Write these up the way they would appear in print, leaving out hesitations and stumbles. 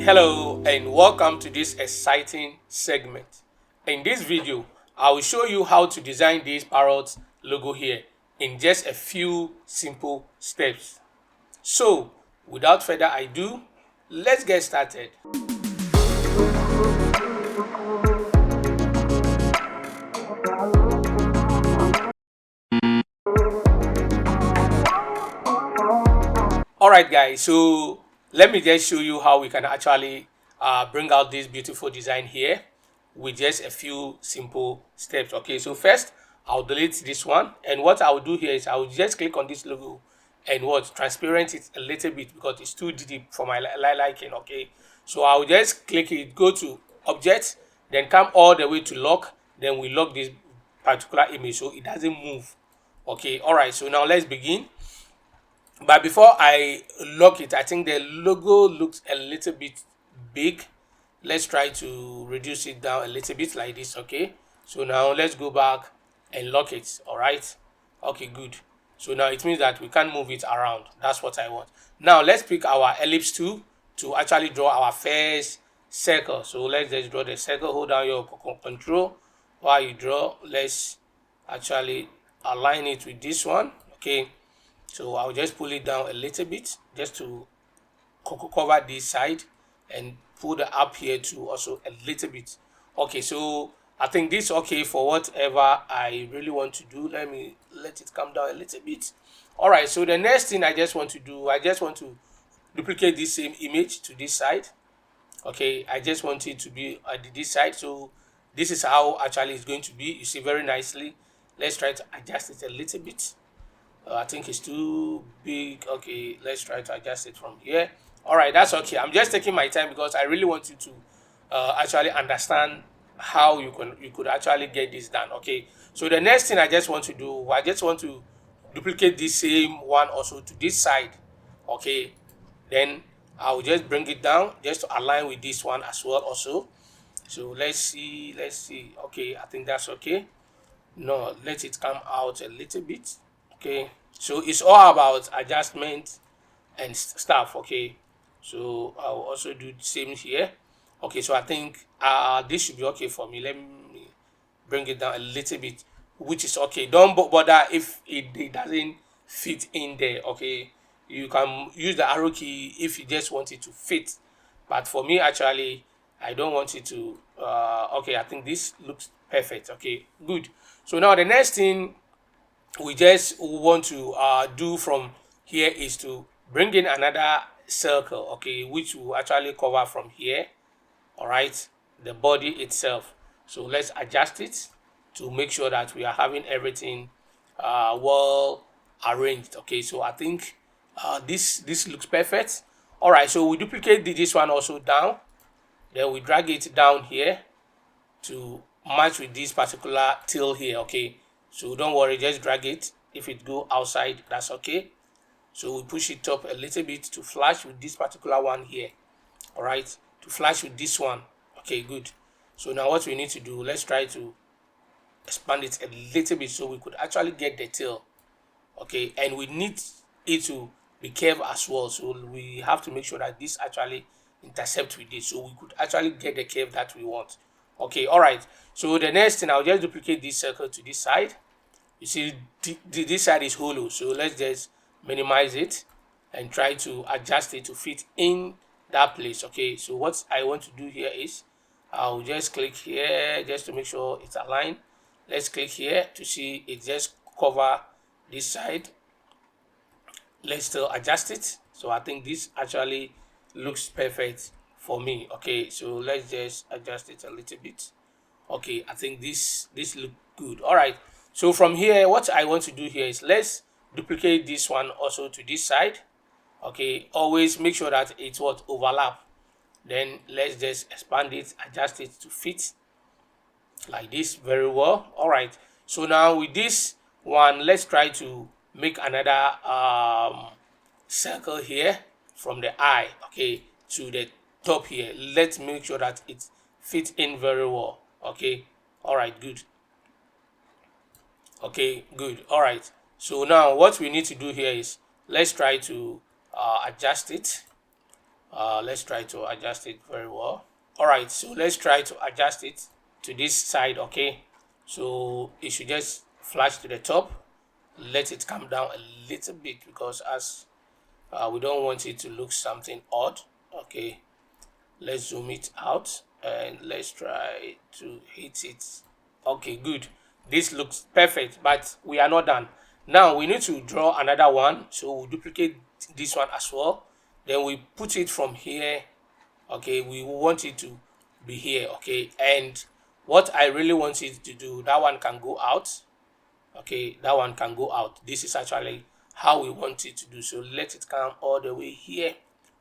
Hello and welcome to this exciting segment. In this video, I will show you how to design this Parrot logo here in just a few simple steps. So, without further ado, let's get started. Alright guys, so let me just show you how we can actually bring out this beautiful design here with just a few simple steps. Okay, so first I'll delete this one, and what I'll do here is I'll just click on this logo and transparent it a little bit because it's too deep for my liking. Okay, so I'll just click it, go to object, then come all the way to lock, then we lock this particular image so it doesn't move. Okay, alright, so now let's begin. But before I lock it, I think the logo looks a little bit big. Let's try to reduce it down a little bit like this. Okay, so now let's go back and lock it. All right, okay, good. So now it means that we can't move it around. That's what I want. Now let's pick our ellipse tool to actually draw our first circle. So let's just draw the circle. Hold down your control while you draw. Let's actually align it with this one. Okay, so I'll just pull it down a little bit just to cover this side and pull the up here to also a little bit. Okay, so I think this is okay for whatever I really want to do. Let me let it come down a little bit. All right, so the next thing I just want to do, I just want to duplicate this same image to this side. Okay, I just want it to be at this side. So this is how actually it's going to be. You see very nicely. Let's try to adjust it a little bit. I think it's too big. Okay, let's try to adjust it from here. All right, that's okay. I'm just taking my time because I really want you to actually understand how you could actually get this done. Okay, so the next thing I just want to do, I just want to duplicate this same one also to this side. Okay, then I'll just bring it down just to align with this one as well also. So let's see. Okay, I think that's okay. No, let it come out a little bit. Okay, so it's all about adjustment and stuff. Okay, so I'll also do the same here. Okay, so I think this should be okay for me. Let me bring it down a little bit, which is okay. Don't bother if it doesn't fit in there. Okay, you can use the arrow key if you just want it to fit, but for me actually I don't want it to. Okay, I think this looks perfect. Okay, good. So now the next thing we just want to do from here is to bring in another circle, okay, which will actually cover from here. All right, the body itself. So let's adjust it to make sure that we are having everything well arranged. Okay, so I think this looks perfect. All right, so we duplicate this one also down, then we drag it down here to match with this particular tail here. Okay, so don't worry, just drag it. If it go outside, that's okay. So we push it up a little bit to flash with this particular one here. All right, to flash with this one. Okay, good. So now what we need to do, let's try to expand it a little bit so we could actually get the tail. Okay, and we need it to be curved as well, so we have to make sure that this actually intercept with this so we could actually get the curve that we want. Okay, all right, so the next thing, I'll just duplicate this circle to this side. You see this side is hollow, so let's just minimize it and try to adjust it to fit in that place. Okay, so what I want to do here is I'll just click here just to make sure it's aligned. Let's click here to see it just cover this side. Let's still adjust it. So I think this actually looks perfect for me. Okay, so let's just adjust it a little bit. Okay, I think this look good. All right, so from here what I want to do here is let's duplicate this one also to this side. Okay, always make sure that it's what overlap. Then let's just expand it, adjust it to fit like this very well. All right, so now with this one, let's try to make another circle here from the eye, okay, to the top here. Let's make sure that it fits in very well. Okay, all right, good. Okay, good. All right, so now what we need to do here is let's try to adjust it. Let's try to adjust it very well. All right, so let's try to adjust it to this side. Okay, so it should just flash to the top. Let it come down a little bit, because as we don't want it to look something odd. Okay, let's zoom it out and let's try to hit it. Okay, good. This looks perfect, but we are not done. Now we need to draw another one, so we'll duplicate this one as well. Then we put it from here. Okay, we want it to be here. Okay, and what I really want it to do, that one can go out. Okay, that one can go out. This is actually how we want it to do. So let it come all the way here.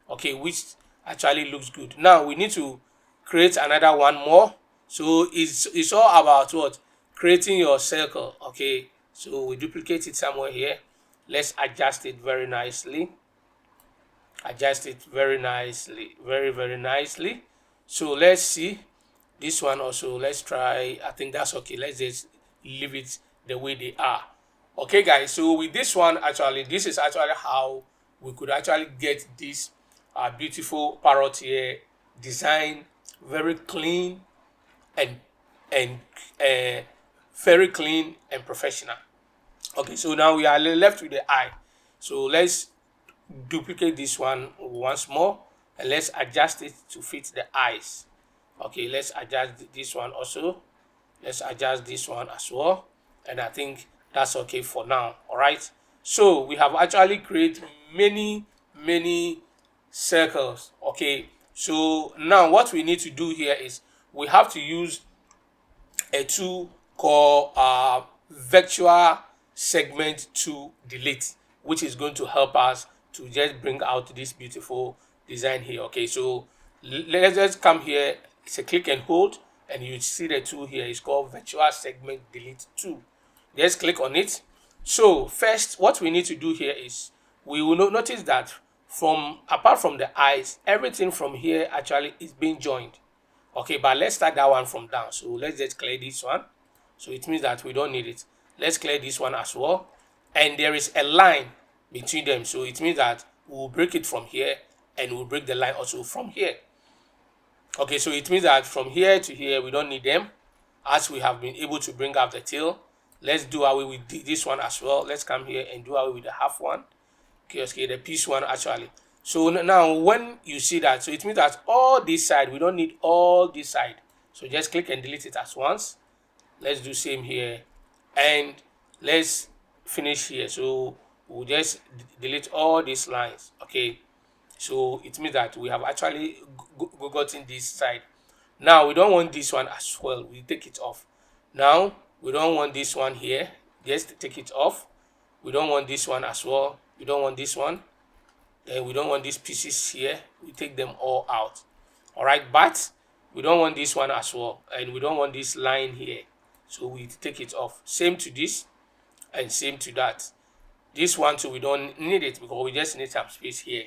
Okay, which actually looks good. Now we need to create another one more. So it's all about what? Creating your circle. Okay, so we duplicate it somewhere here. Let's adjust it very nicely. Adjust it very nicely, very nicely. So let's see this one also. Let's try. I think that's okay. Let's just leave it the way they are. Okay, guys, so with this one, actually, this is actually how we could actually get this beautiful parrot here design, very clean and and uh, very clean and professional. Okay, so now we are left with the eye. So let's duplicate this one once more, and let's adjust it to fit the eyes. Okay, let's adjust this one also. Let's adjust this one as well, and I think that's okay for now. All right, so we have actually created many circles. Okay, so now what we need to do here is we have to use a tool called virtual segment to delete, which is going to help us to just bring out this beautiful design here. Okay, so let's just come here. It's a click and hold, and you see the tool here. It's called virtual segment delete tool. Just click on it. So first, what we need to do here is we will notice that from apart from the eyes, everything from here actually is being joined. Okay, but let's start that one from down. So let's just clear this one. So it means that we don't need it. Let's clear this one as well. And there is a line between them. So it means that we'll break it from here, and we'll break the line also from here. Okay, so it means that from here to here, we don't need them, as we have been able to bring up the tail. Let's do away with this one as well. Let's come here and do away with the half one. Okay, the piece one actually. So now when you see that, so it means that all this side, we don't need all this side. So just click and delete it as once. Let's do same here, and let's finish here. So we'll just delete all these lines. Okay, so it means that we have actually gotten this side. Now we don't want this one as well. We take it off. Now we don't want this one here. Just take it off. We don't want this one as well. We don't want this one. And we don't want these pieces here. We take them all out. All right, but we don't want this one as well, and we don't want this line here. So we take it off. Same to this, and same to that. This one too, we don't need it, because we just need some space here.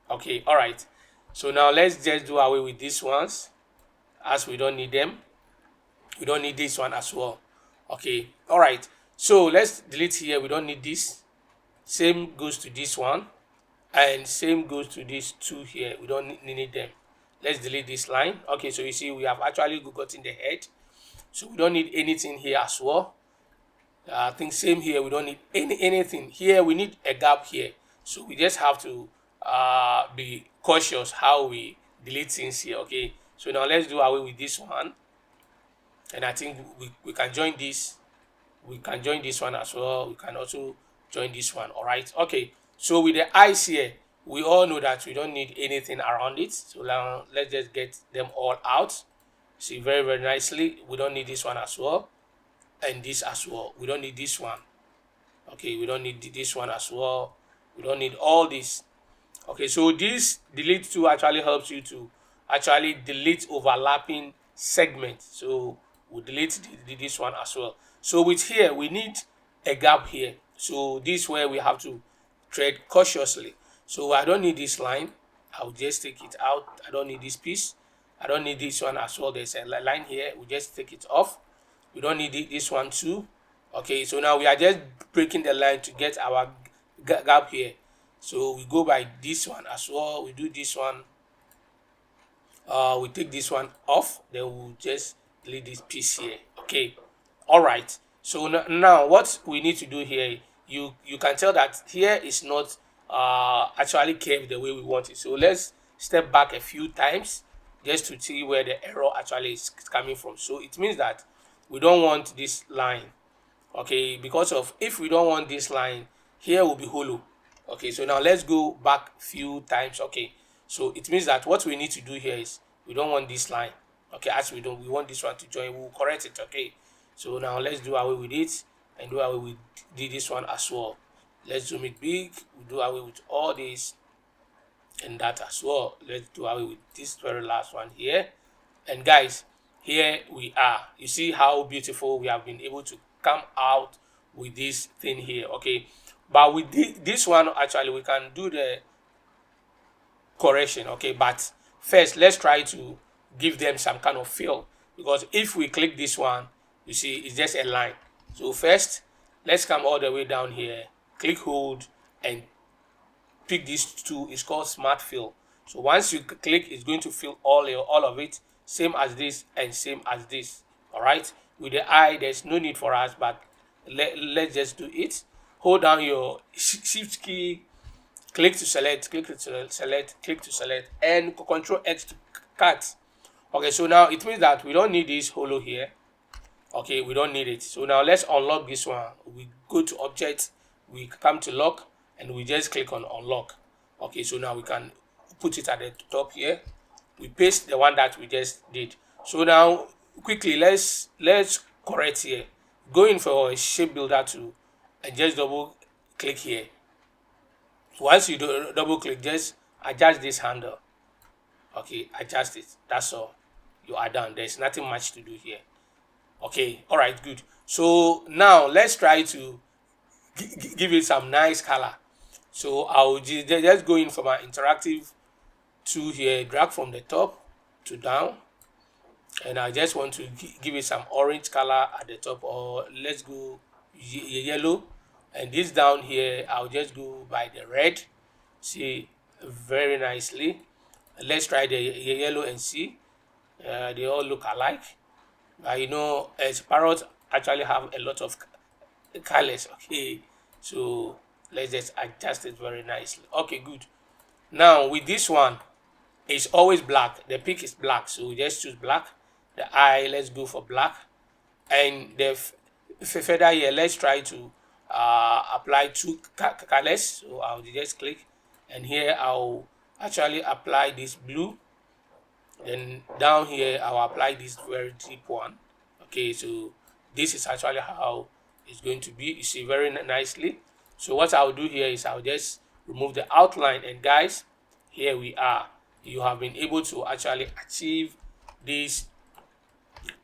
Okay, all right. So now let's just do away with these ones, as we don't need them. We don't need this one as well. Okay, all right. So let's delete here. We don't need this. Same goes to this one, and same goes to these two here. We don't need them. Let's delete this line. Okay, so you see we have actually gotten the head, so we don't need anything here as well. I think same here, we don't need anything here. We need a gap here, so we just have to be cautious how we delete things here. Okay, so now let's do away with this one, and I think we can join this. We can join this one as well. We can also join this one. All right, okay. So with the eyes here, we all know that we don't need anything around it. So now let's just get them all out. See, very nicely. We don't need this one as well, and this as well. We don't need this one. Okay, we don't need this one as well. We don't need all this. Okay, so this delete tool actually helps you to actually delete overlapping segments. So we delete this one as well. So with here, we need a gap here. So this is where we have to tread cautiously. So I don't need this line. I'll just take it out. I don't need this piece. I don't need this one as well. There's a line here. We just take it off. We don't need this one too. Okay, so now we are just breaking the line to get our gap here. So we go by this one as well. We do this one. we take this one off, then we'll just delete this piece here. Okay, all right. So now what we need to do here, you can tell that here is not actually curved the way we want it. So let's step back a few times just to see where the error actually is coming from. So it means that we don't want this line, okay, because of if we don't want this line here will be hollow. Okay, so now let's go back few times. Okay, so it means that what we need to do here is we don't want this line. Okay, as we don't, we want this one to join, we'll correct it. Okay, so now let's do away with it and do away with this one as well. Let's zoom it big, we do away with all this and that as well. Let's do away with this very last one here. And guys, here we are. You see how beautiful we have been able to come out with this thing here. Okay, but with this one actually we can do the correction. Okay, but first let's try to give them some kind of feel, because if we click this one, you see it's just a line. So first let's come all the way down here, click hold and pick this tool. It's called smart fill. So once you click, it's going to fill all of it, same as this and same as this. All right, with the eye there's no need for us, but let's just do it. Hold down your shift key, click to select, click to select, click to select, and control X to cut. Okay, so now it means that we don't need this hollow here. Okay, we don't need it. So now let's unlock this one. We go to object, we come to lock, and we just click on unlock. Okay, so now we can put it at the top here. We paste the one that we just did. So now quickly let's correct here. Go in for a shape builder tool and just double click here. Once you do double click, just adjust this handle. Okay, adjust it. That's all. You are done. There's nothing much to do here. Okay, all right, good. So now let's try to give it some nice color. So I'll just go in for my interactive tool here, drag from the top to down, and I just want to give it some orange color at the top, or let's go yellow. And this down here I'll just go by the red. See, very nicely. Let's try the yellow and see. They all look alike. You know, as Parrot actually have a lot of colors. Okay, so let's just adjust it very nicely. Okay, good. Now with this one, it's always black. The peak is black, so we just choose black. The eye, let's go for black. And the feather here, let's try to apply two colors. So I'll just click, and here I'll actually apply this blue. Then down here I'll apply this very deep one. Okay, so this is actually how it's going to be. You see very nicely. So what I'll do here is I'll just remove the outline, and guys, here we are. You have been able to actually achieve this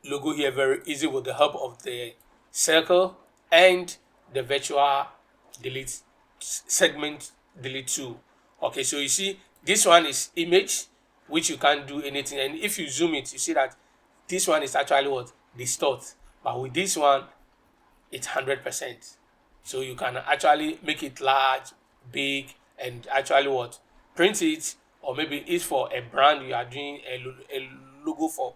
logo here very easy with the help of the circle and the virtual delete segment delete tool. Okay, so you see this one is image, which you can't do anything, and if you zoom it, you see that this one is actually what distort, but with this one it's 100%. So you can actually make it large, big, and actually what print it, or maybe it's for a brand you are doing a logo for.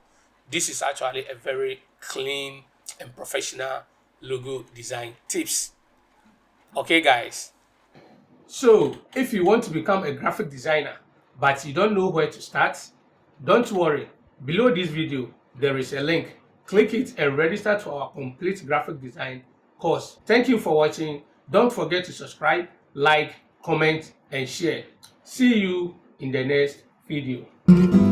This is actually a very clean and professional logo design tips. Okay guys, so if you want to become a graphic designer but you don't know where to start, don't worry. Below this video there is a link. Click it and register to our complete graphic design course. Thank you for watching. Don't forget to subscribe, like, comment, and share. See you in the next video.